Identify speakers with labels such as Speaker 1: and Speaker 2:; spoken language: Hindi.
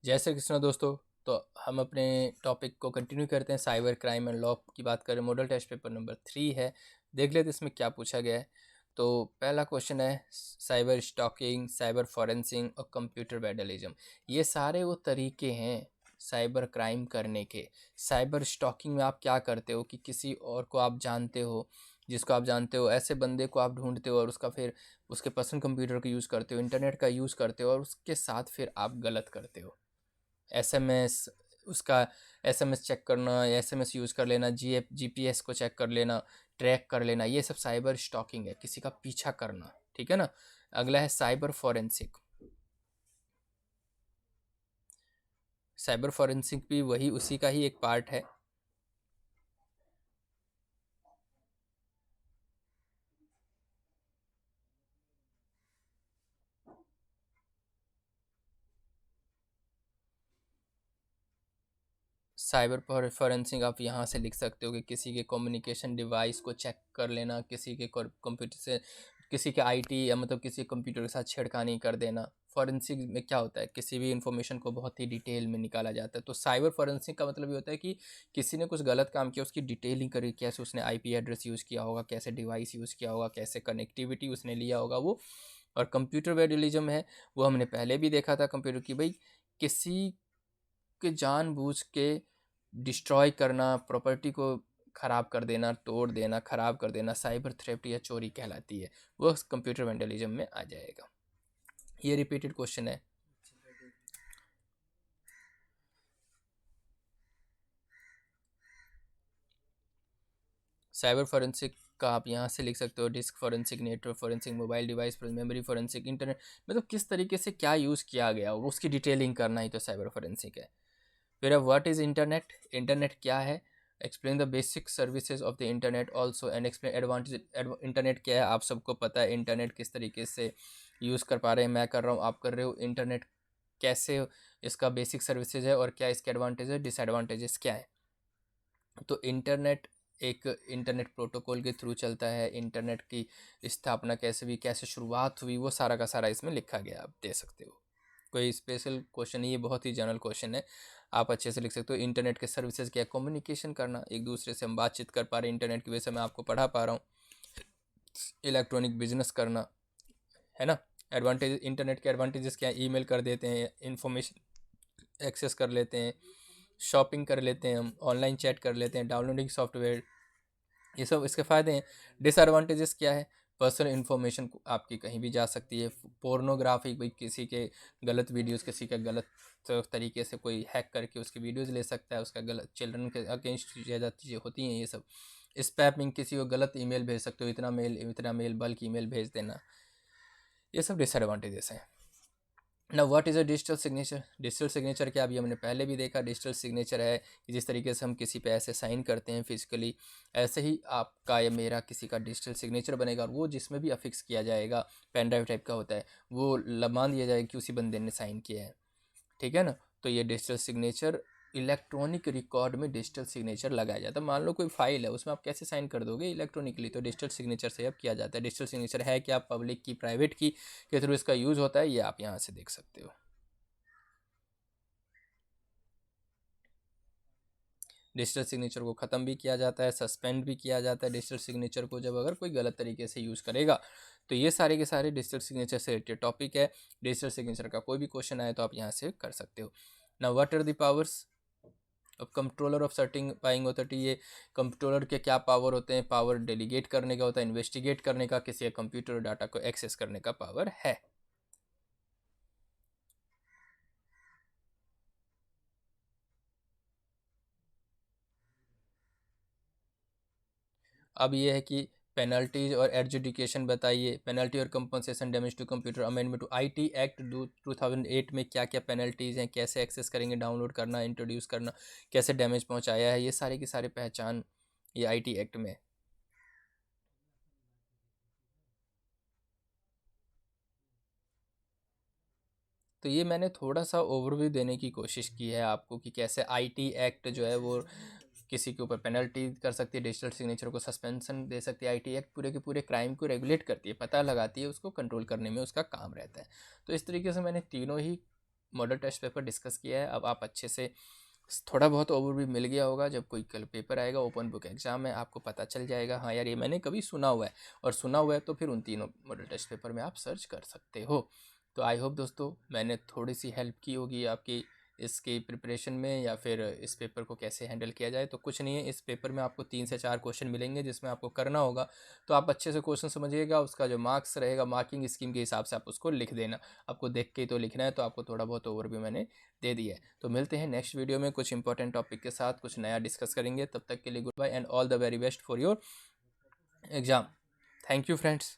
Speaker 1: जय श्री कृष्ण दोस्तों। तो हम अपने टॉपिक को कंटिन्यू करते हैं। साइबर क्राइम एंड लॉ की बात करें। मॉडल टेस्ट पेपर नंबर 3 है। देख लेते इसमें क्या पूछा गया है। तो पहला क्वेश्चन है साइबर स्टॉकिंग, साइबर फॉरेंसिक और कंप्यूटर वैंडलिज्म। ये सारे वो तरीके हैं साइबर क्राइम करने के। साइबर स्टॉकिंग में आप क्या करते हो कि किसी और को आप जानते हो, जिसको आप जानते हो ऐसे बंदे को आप ढूंढते हो और उसका फिर उसके पर्सनल कंप्यूटर का यूज़ करते हो, इंटरनेट का यूज़ करते हो और उसके साथ फिर आप गलत करते हो। एसएमएस, उसका एसएमएस चेक करना, एसएमएस यूज़ कर लेना, जीपीएस को चेक कर लेना, ट्रैक कर लेना, ये सब साइबर स्टॉकिंग है, किसी का पीछा करना। ठीक है ना। अगला है साइबर फॉरेंसिक। साइबर फॉरेंसिक भी वही उसी का ही एक पार्ट है। साइबर फॉरेंसिक आप यहाँ से लिख सकते हो कि किसी के कम्युनिकेशन डिवाइस को चेक कर लेना, किसी के कंप्यूटर से, किसी के आईटी या मतलब किसी कंप्यूटर के साथ छेड़खानी कर देना। फॉरेंसिक में क्या होता है, किसी भी इंफॉर्मेशन को बहुत ही डिटेल में निकाला जाता है। तो साइबर फॉरेंसिक का मतलब ये होता है कि किसी ने कुछ गलत काम किया, उसकी डिटेलिंग करी, कैसे उसने आईपी एड्रेस यूज़ किया होगा, कैसे डिवाइस यूज़ किया होगा, कैसे कनेक्टिविटी उसने लिया होगा वो। और कंप्यूटर वैंडलिज्म है, वो हमने पहले भी देखा था कंप्यूटर की, भाई किसी के जानबूझ के डिस्ट्रॉय करना, प्रॉपर्टी को ख़राब कर देना, तोड़ देना, ख़राब कर देना, साइबर थ्रेफ्ट या चोरी कहलाती है, वो कंप्यूटर वैंडलिज्म में आ जाएगा। ये रिपीटेड क्वेश्चन है। साइबर फॉरेंसिक का आप यहाँ से लिख सकते हो disk forensic, network forensic, mobile device, memory forensic, internet, मतलब किस तरीके से क्या यूज़ किया गया उसकी डिटेलिंग करना ही तो साइबर फॉरेंसिक है। फिर अब व्हाट इज़ इंटरनेट, इंटरनेट क्या है, explain the basic services of the internet also and explain advantage. Internet क्या है, आप सबको पता है इंटरनेट किस तरीके से यूज़ कर पा रहे हैं, मैं कर रहा हूँ, आप कर रहे हो। इंटरनेट कैसे, इसका बेसिक सर्विसेज है और क्या इसके एडवांटेज है, डिसएडवांटेजेस क्या है। तो इंटरनेट एक इंटरनेट प्रोटोकॉल के थ्रू चलता है। इंटरनेट की स्थापना कैसे हुई, कैसे शुरुआत हुई, वो सारा का सारा इसमें लिखा गया, आप दे सकते हो। कोई स्पेशल क्वेश्चन नहीं, ये बहुत ही जनरल क्वेश्चन है, आप अच्छे से लिख सकते हो। इंटरनेट के सर्विसेज क्या, कम्युनिकेशन करना, एक दूसरे से हम बातचीत कर पा रहे हैं इंटरनेट की वजह से, मैं आपको पढ़ा पा रहा हूँ। इलेक्ट्रॉनिक बिजनेस करना, है ना। एडवांटेज, इंटरनेट के एडवांटेजेस क्या है, ईमेल कर देते हैं, इंफॉर्मेशन एक्सेस कर लेते हैं, शॉपिंग कर लेते हैं, हम ऑनलाइन चैट कर लेते हैं, डाउनलोडिंग सॉफ्टवेयर, ये सब इसके फ़ायदे हैं। डिसएडवांटेजेस क्या है, पर्सनल इन्फॉर्मेशन आपकी कहीं भी जा सकती है। पोर्नोग्राफी, भाई किसी के गलत वीडियोस, किसी का गलत तरीके से कोई हैक करके उसकी वीडियोस ले सकता है, उसका गलत चिल्ड्रन के अगेंस्ट ज़्यादा चीज़ें होती हैं ये सब। स्पैमिंग, किसी को गलत ईमेल भेज सकते हो, इतना मेल बल्क ईमेल भेज देना, ये सब डिसएडवांटेजेस हैं ना। What is a digital signature, digital signature क्या, अभी हमने पहले भी देखा। डिजिटल सिग्नेचर है कि जिस तरीके से हम किसी पे ऐसे साइन करते हैं फिजिकली, ऐसे ही आपका या मेरा किसी का डिजिटल सिग्नेचर बनेगा और वो जिसमें भी अफिक्स किया जाएगा, पेन ड्राइव टाइप का होता है, वो मान दिया जाएगा कि उसी बंदे ने साइन किया है। ठीक है ना। तो ये डिजिटल सिग्नेचर, इलेक्ट्रॉनिक रिकॉर्ड में डिजिटल सिग्नेचर लगाया जाता है। मान लो कोई फाइल है, उसमें आप कैसे साइन कर दोगे, इलेक्ट्रॉनिकली, तो डिजिटल सिग्नेचर से अब किया जाता है। डिजिटल सिग्नेचर है क्या, पब्लिक की, प्राइवेट की, के थ्रू इसका यूज़ होता है, ये आप यहाँ से देख सकते हो। डिजिटल सिग्नेचर को ख़त्म भी किया जाता है, सस्पेंड भी किया जाता है डिजिटल सिग्नेचर को, जब अगर कोई गलत तरीके से यूज़ करेगा। तो ये सारे के सारे डिजिटल सिग्नेचर से रिलेटेड टॉपिक है। डिजिटल सिग्नेचर का कोई भी क्वेश्चन आए तो आप यहाँ से कर सकते हो। ना व्हाट आर द पावर्स अब कंट्रोलर ऑफ सर्टिफाइंग अथॉरिटी, ये कंट्रोलर के क्या पावर होते हैं। पावर डेलीगेट करने का होता है, इन्वेस्टिगेट करने का, किसी कंप्यूटर डाटा को एक्सेस करने का पावर है। अब ये है कि पेनल्टीज और एडजुडिकेशन बताइए। पेनल्टी और compensation damage to computer, amendment to IT act 2008 में क्या क्या पेनल्टीज़ हैं, कैसे एक्सेस करेंगे, डाउनलोड करना, इंट्रोड्यूस करना, कैसे डैमेज पहुंचाया है, ये सारे की सारे पहचान ये आईटी एक्ट में। तो ये मैंने थोड़ा सा ओवरव्यू देने की कोशिश की है आपको कि कैसे आईटी एक्ट जो है वो किसी के ऊपर पेनल्टी कर सकती है, डिजिटल सिग्नेचर को सस्पेंशन दे सकती है। आईटी एक्ट पूरे के पूरे क्राइम को रेगुलेट करती है, पता लगाती है, उसको कंट्रोल करने में उसका काम रहता है। तो इस तरीके से मैंने तीनों ही मॉडल टेस्ट पेपर डिस्कस किया है। अब आप अच्छे से थोड़ा बहुत ओवरव्यू मिल गया होगा। जब कोई कल पेपर आएगा, ओपन बुक एग्जाम है, आपको पता चल जाएगा हाँ यार ये मैंने कभी सुना हुआ है, और सुना हुआ है तो फिर उन तीनों मॉडल टेस्ट पेपर में आप सर्च कर सकते हो। तो आई होप दोस्तों मैंने थोड़ी सी हेल्प की होगी आपकी इसकी प्रिपरेशन में, या फिर इस पेपर को कैसे हैंडल किया जाए। तो कुछ नहीं है, इस पेपर में आपको 3 से 4 क्वेश्चन मिलेंगे जिसमें आपको करना होगा। तो आप अच्छे से क्वेश्चन समझिएगा, उसका जो मार्क्स रहेगा मार्किंग स्कीम के हिसाब से आप उसको लिख देना। आपको देख के ही तो लिखना है, तो आपको थोड़ा बहुत ओवरव्यू मैंने दे दिया है। तो मिलते हैं नेक्स्ट वीडियो में कुछ इंपॉर्टेंट टॉपिक के साथ, कुछ नया डिस्कस करेंगे। तब तक के लिए good bye and all the very best for your exam. Thank you friends.